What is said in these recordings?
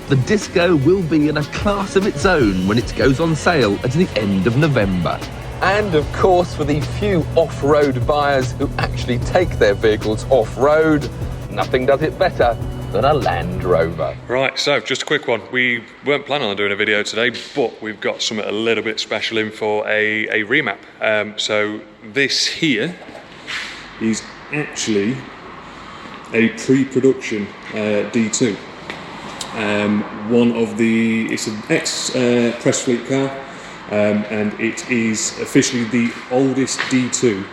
the Disco will be in a class of its own when it goes on sale at the end of November. And of course, for the few off-road buyers who actually take their vehicles off-road, nothing does it better than a Land Rover. Right, so just a quick one. We weren't planning on doing a video today, but we've got something a little bit special in for a remap. So this here is actually a pre-production D2. It's an ex-press fleet car, and it is officially the oldest D2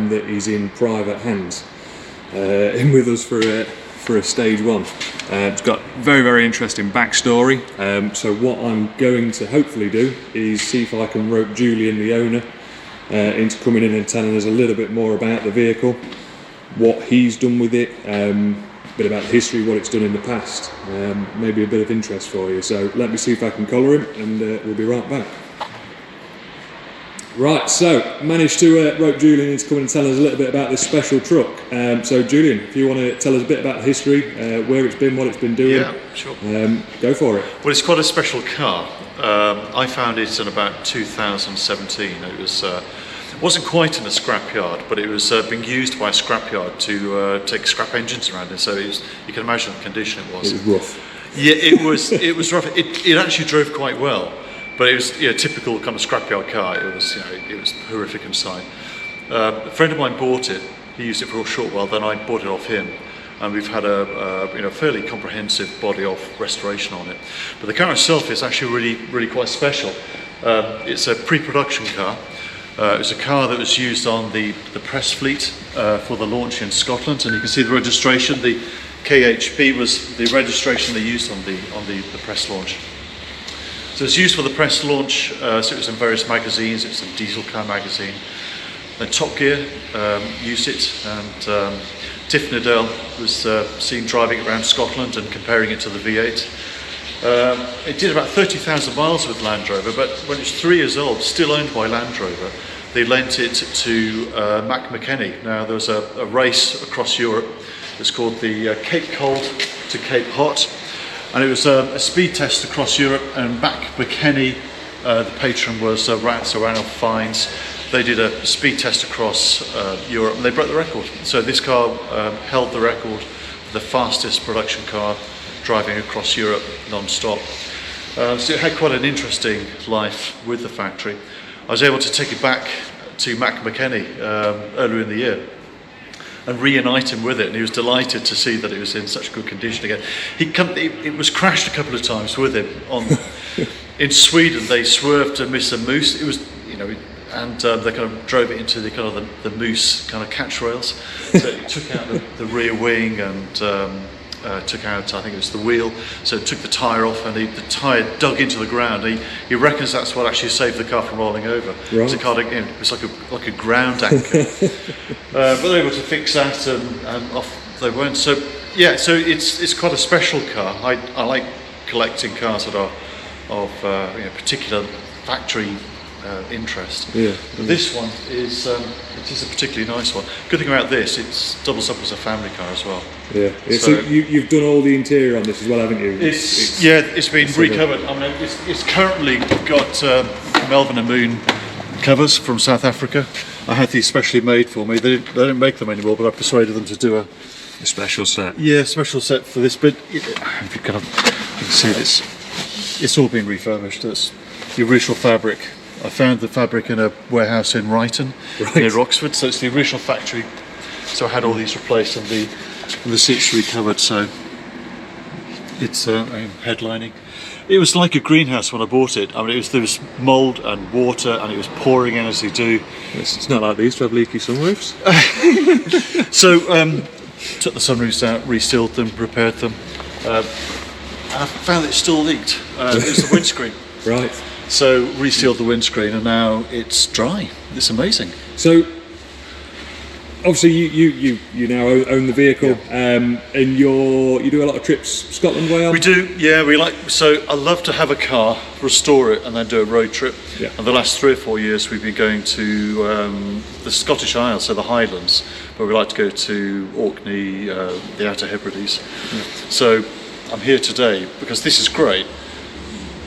that is in private hands, and with us for a stage one. It's got very, very interesting backstory. So what I'm going to hopefully do is see if I can rope Julian, the owner, into coming in and telling us a little bit more about the vehicle, what he's done with it, a bit about the history, what it's done in the past, maybe a bit of interest for you. So let me see if I can collar him, and we'll be right back. Right, so managed to rope Julian into coming and tell us a little bit about this special truck. So Julian, if you want to tell us a bit about the history, where it's been, what it's been doing. Yeah, sure. Go for it. Well, it's quite a special car. I found it in about 2017. It wasn't quite in a scrapyard, but it was being used by a scrapyard to take scrap engines around it. So you can imagine the condition it was. It was rough. Yeah, it was rough. It actually drove quite well. But it was typical kind of scrapyard car. It was horrific inside. A friend of mine bought it. He used it for a short while. Then I bought it off him, and we've had a fairly comprehensive body off restoration on it. But the car itself is actually really quite special. It's a pre-production car. It was a car that was used on the press fleet for the launch in Scotland, and you can see the registration. The KHP was the registration they used on the press launch. So it's used for the press launch, so it was in various magazines. It was in Diesel Car magazine. Then Top Gear used it, and Tiff Needell was seen driving it around Scotland and comparing it to the V8. It did about 30,000 miles with Land Rover, but when it was 3 years old, still owned by Land Rover, they lent it to Mac Kackenny. Now there was a race across Europe. It's called the Cape Cold to Cape Hot. And it was a speed test across Europe, and Mac Kackenny, the patron, was Ranulph Fiennes. They did a speed test across Europe, and they broke the record. So this car held the record for the fastest production car driving across Europe non-stop. So it had quite an interesting life with the factory. I was able to take it back to Mac Kackenny earlier in the year and reunite him with it, and he was delighted to see that it was in such good condition again. It was crashed a couple of times with him in Sweden. They swerved to miss a moose. It was, and they kind of drove it into the kind of the moose kind of catch rails. So it took out the rear wing and took out, I think it was the wheel. So it took the tyre off, and the tyre dug into the ground. He reckons that's what actually saved the car from rolling over. Right. It was like a ground anchor. But they were able to fix that, and off they went. So yeah, so it's quite a special car. I like collecting cars that are of particular factory interest. Yeah. But this one is a particularly nice one. Good thing about this, it doubles up as a family car as well. Yeah. So you've done all the interior on this as well, haven't you? It's been recovered. I mean, it's currently got Melvin and Moon covers from South Africa. I had these specially made for me. They don't make them anymore, but I persuaded them to do a special set. Yeah, special set for this. But if you can see this, it's all been refurbished. That's the original fabric. I found the fabric in a warehouse in Ryton, near Oxford. So it's the original factory. So I had all these replaced and the seats recovered. So it's headlining. It was like a greenhouse when I bought it. I mean, there was mould and water, and it was pouring in as they do. It's not like these to have leaky sunroofs. So took the sunroofs out, resealed them, repaired them, and I found that it still leaked. It was the windscreen. Right. So resealed the windscreen, and now it's dry. It's amazing. So obviously you now own the vehicle, and you do a lot of trips Scotland way on? We do, yeah. So I love to have a car, restore it, and then do a road trip. Yeah. And the last 3 or 4 years we've been going to the Scottish Isles, so the Highlands, but we like to go to Orkney, the Outer Hebrides. Yeah. So I'm here today because this is great.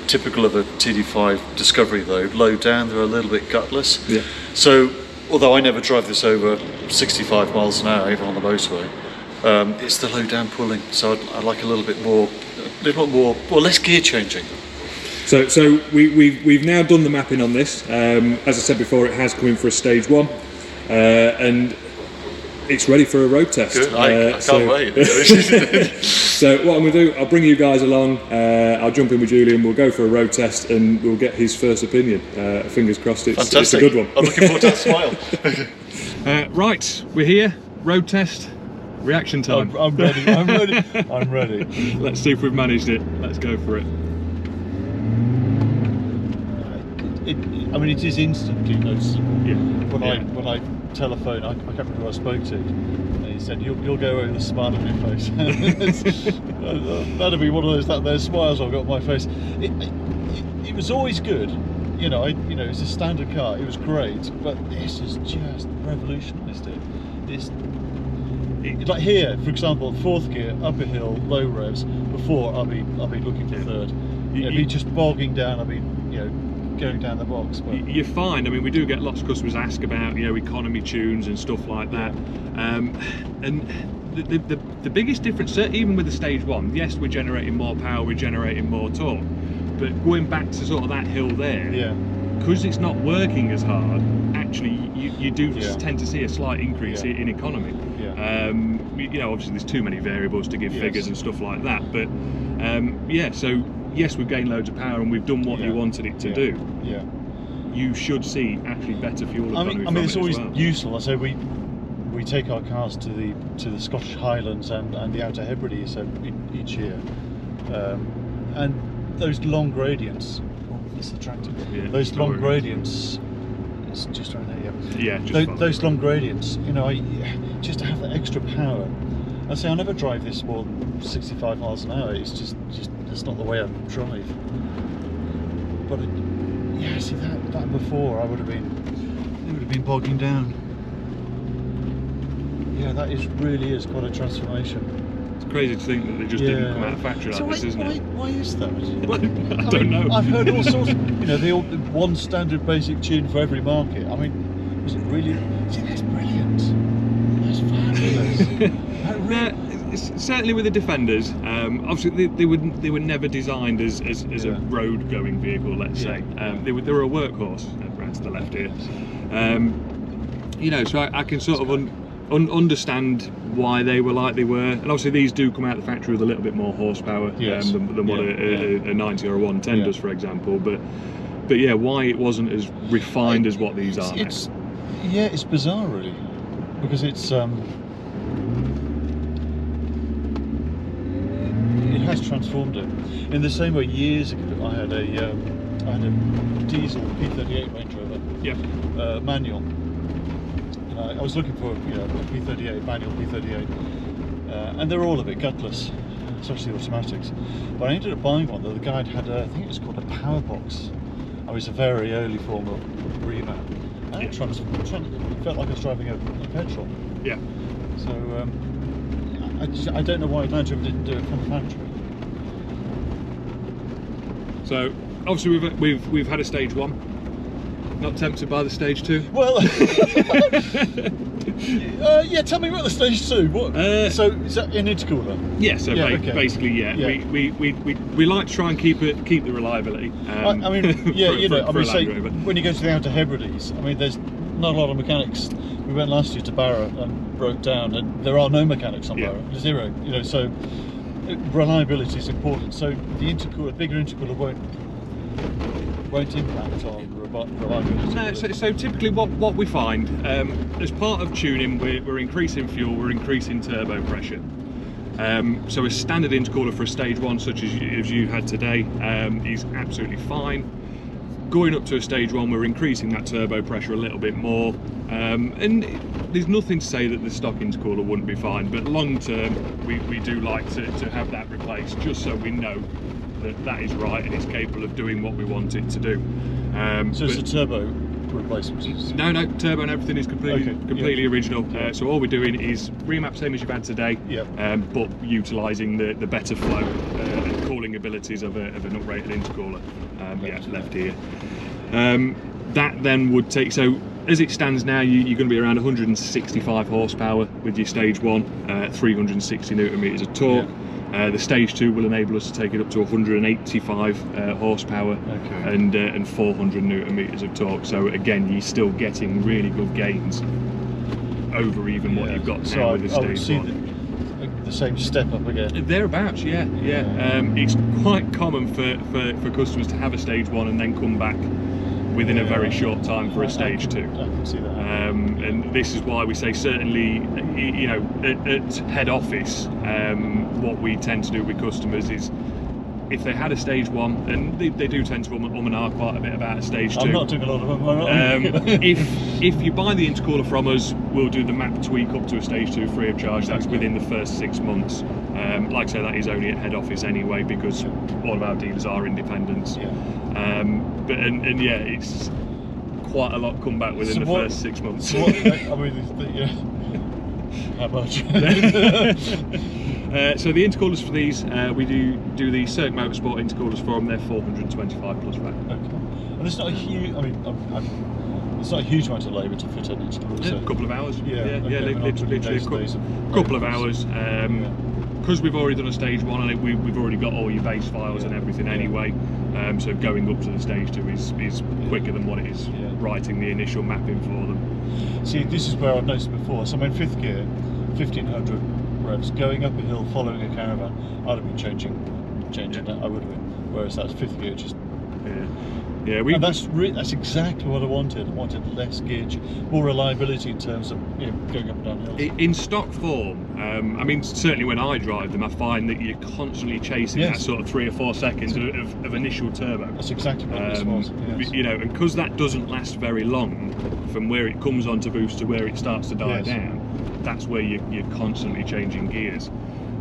Typical of a TD5 Discovery though, low down, they're a little bit gutless. Yeah. So, although I never drive this over 65 miles an hour, even on the motorway, it's the low down pulling. So I like a little bit more, less gear changing. So we've now done the mapping on this. As I said before, it has come in for a stage 1, and it's ready for a road test. Good. I can't wait. So what I'm going to do, I'll bring you guys along. I'll jump in with Julian. We'll go for a road test, and we'll get his first opinion. Fingers crossed, it's a good one. I'm looking forward to that smile. Right, we're here. Road test. Reaction time. I'm ready. I'm ready. I'm ready. Let's see if we've managed it. Let's go for it. I mean, it is instantly noticeable. Yeah. When I telephone, I can't remember who I spoke to, and he said, "You'll go away with a smile on your face." That'll be one of those smiles I've got on my face. It was always good, it's a standard car. It was great, but this has just revolutionised it. Like here, for example, 4th gear, upper hill, low revs. Before I'll be looking for 3rd. It'd be just bogging down. Going down the box. But you're fine. I mean, we do get lots of customers ask about economy tunes and stuff like that. And the biggest difference, even with the stage 1, yes, we're generating more power, we're generating more torque, but going back to sort of that hill there, because it's not working as hard, actually you do tend to see a slight increase in economy. Obviously there's too many variables to give figures and stuff like that, but so yes, we've gained loads of power and we've done what you wanted it to do. Yeah. You should see actually better fuel economy. I mean, it's always well. useful. I say we take our cars to the Scottish Highlands and the Outer Hebrides each year, and those long gradients. Oh, it's attractive. Yeah, those long gradients. It's just around there. Yeah. Just those long gradients. Just to have that extra power. I say I never drive this more than 65 miles an hour. It's just that's not the way I drive. But see that before it would have been bogging down. Yeah, that really is quite a transformation. It's crazy to think that they just didn't come out of factory like this, isn't it? Why is that? I don't know. I've heard all sorts. The one standard basic tune for every market. I mean, was it really? See, that's brilliant. That's fabulous. Certainly with the Defenders, obviously they were never designed as a road going vehicle, let's say. They were a workhorse, right to the left here. So I can sort of understand why they were like they were, and obviously these do come out of the factory with a little bit more horsepower than what a 90 or a 110 does, for example. But why it wasn't as refined as what these are. It's bizarre really, because it's it has transformed it. In the same way, years ago, I had a diesel P38 Range Rover, manual. I was looking for a P38 manual P38, and they're all a bit gutless, especially the automatics. But I ended up buying one that the guy had. I think it was called a power box. It was a very early form of remap. And it felt like I was driving a petrol. Yeah. So I don't know why Land Rover didn't do it from the factory. So obviously we've had a stage 1. Not tempted by the stage 2? Well, tell me about the stage 2. What? So is that an intercooler? Yeah. So basically, we like to try and keep the reliability. When you go to the Outer Hebrides, I mean, there's not a lot of mechanics. We went last year to Barra and broke down, and there are no mechanics on Barra, zero. So reliability is important. So the bigger intercooler won't impact on reliability. No, so typically what we find as part of tuning, we're increasing fuel, we're increasing turbo pressure. So a standard intercooler for a stage 1, such as you had today, is absolutely fine. Going up to a stage 1, we're increasing that turbo pressure a little bit more, and there's nothing to say that the stock intercooler wouldn't be fine, but long term we do like to have that replaced, just so we know that is right and it's capable of doing what we want it to do. So it's a turbo replacements? No, turbo and everything is completely original. So all we're doing is remap same as you've had today, but utilising the better flow and cooling abilities of an uprated intercooler. Left here. That then would take, so as it stands now, you're going to be around 165 horsepower with your stage 1, 360 newton meters of torque. The stage 2 will enable us to take it up to 185 horsepower and 400 newton meters of torque. So again, you're still getting really good gains over even what you've got now with the stage 1. The same step up again. Thereabouts, yeah. It's quite common for customers to have a stage 1 and then come back within a very short time for a stage 2. I can see that. And this is why we say certainly, you know, at head office, what we tend to do with customers is, if they had a stage 1, and they do tend to and ah quite a bit about a stage 2. I'm not doing a lot of them. If you buy the intercooler from us, we'll do the map tweak up to a stage 2 free of charge. That's within the first 6 months. Like I say, that is only at head office anyway, because all of our dealers are independents. But it's quite a lot come back within the first 6 months. So what, I mean, how much? So the intercoolers for these, we do the Cirque Motorsport intercoolers for them. They're 425 plus VAT. Okay. And it's not a huge. I mean, it's not a huge amount of labour to fit an intercooler. So. A couple of hours. Literally a couple of hours. Because we've already done a stage 1 and we've already got all your base files and everything anyway. So going up to the stage 2 is quicker than what it is writing the initial mapping for them. See, this is where I've noticed before. So I'm in 5th gear, 1500 revs, going up a hill, following a caravan. I'd have been changing that. I would have been. Whereas that's 5th gear, just. And that's exactly what I wanted. I wanted less gear, more reliability in terms of going up and down hills. In stock form, I mean, certainly when I drive them, I find that you're constantly chasing that sort of 3 or 4 seconds of initial turbo. That's exactly what this was. Yes. You know, and because that doesn't last very long from where it comes onto boost to where it starts to die down, that's where you're constantly changing gears.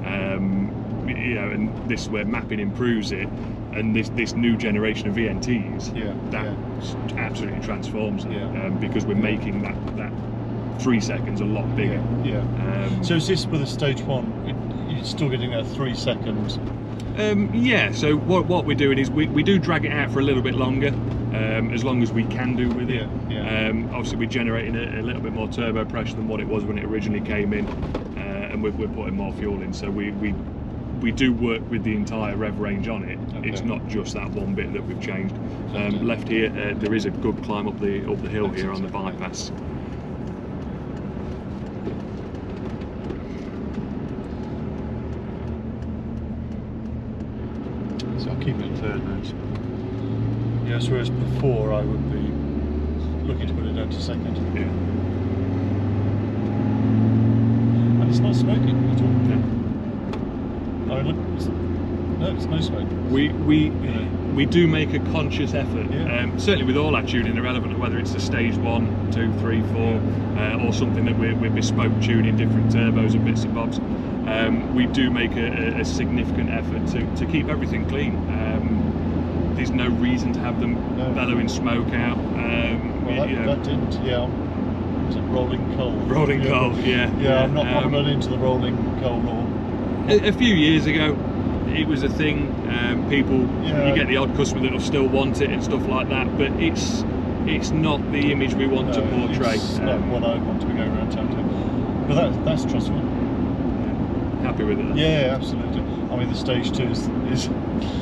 You know, and this is where mapping improves it. And this new generation of VNTs, absolutely transforms them, because we're making that 3 seconds a lot bigger. So is this with a stage 1? You're still getting that 3 seconds? So what we're doing is we do drag it out for a little bit longer, as long as we can do with it. Obviously we're generating a little bit more turbo pressure than what it was when it originally came in, and we're putting more fuel in. So we do work with the entire rev range on it. It's not just that one bit that we've changed. Left here, there is a good climb up the hill here on the bypass. So I'll keep it in 3rd now. Yes, whereas before I would be looking to put it down to 2nd. And it's not smoking at all. No, it's no smoke. We do make a conscious effort, certainly with all our tuning, irrelevant of whether it's a stage 1, 2, 3, 4, or something that we're bespoke tuning different turbos and bits and bobs. We do make a significant effort to keep everything clean. There's no reason to have them bellowing smoke out. That didn't, was it rolling coal? Rolling coal, I'm not into the rolling coal law. A few years ago, it was a thing. People, you get the odd customer that'll still want it and stuff like that, but it's not the image we want to portray. It's not what I want to be going around town to. But that's trustful. Happy with it? Yeah, absolutely. I mean, the stage 2 is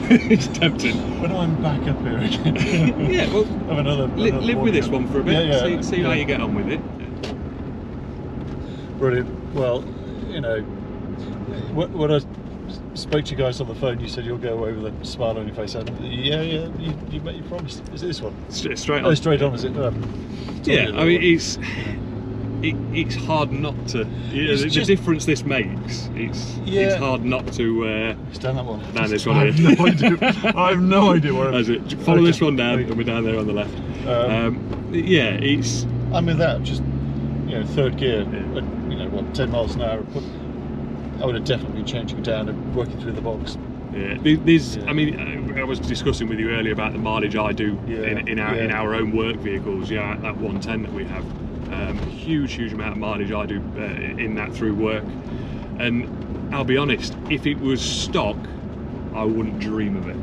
it's tempting. When I'm back up here again. Well, have another live with this one for a bit. See how you get on with it. Brilliant. Well, you know, when I spoke to you guys on the phone, you said you'll go away with a smile on your face. And you met your promise. Is it this one? Straight on. Oh, straight on, is it? I mean, it's hard not to. The difference this makes. It's hard not to. Stand that one. Down this one. I have no idea where. That's it. Follow this one down, and we're down there on the left. It's. I mean, that just 3rd gear. 10 miles an hour. I would have definitely been changing down and working through the box. Yeah, there's. I mean, I was discussing with you earlier about the mileage I do in our own work vehicles. Yeah, that 110 that we have, huge amount of mileage I do in that through work. And I'll be honest, if it was stock, I wouldn't dream of it.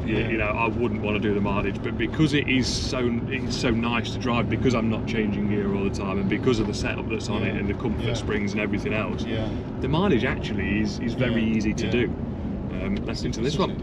You know, I wouldn't want to do the mileage, but because it's so nice to drive, because I'm not changing gear all the time, and because of the setup that's on it and the comfort springs and everything else, the mileage actually is very easy to do. Let's into this one.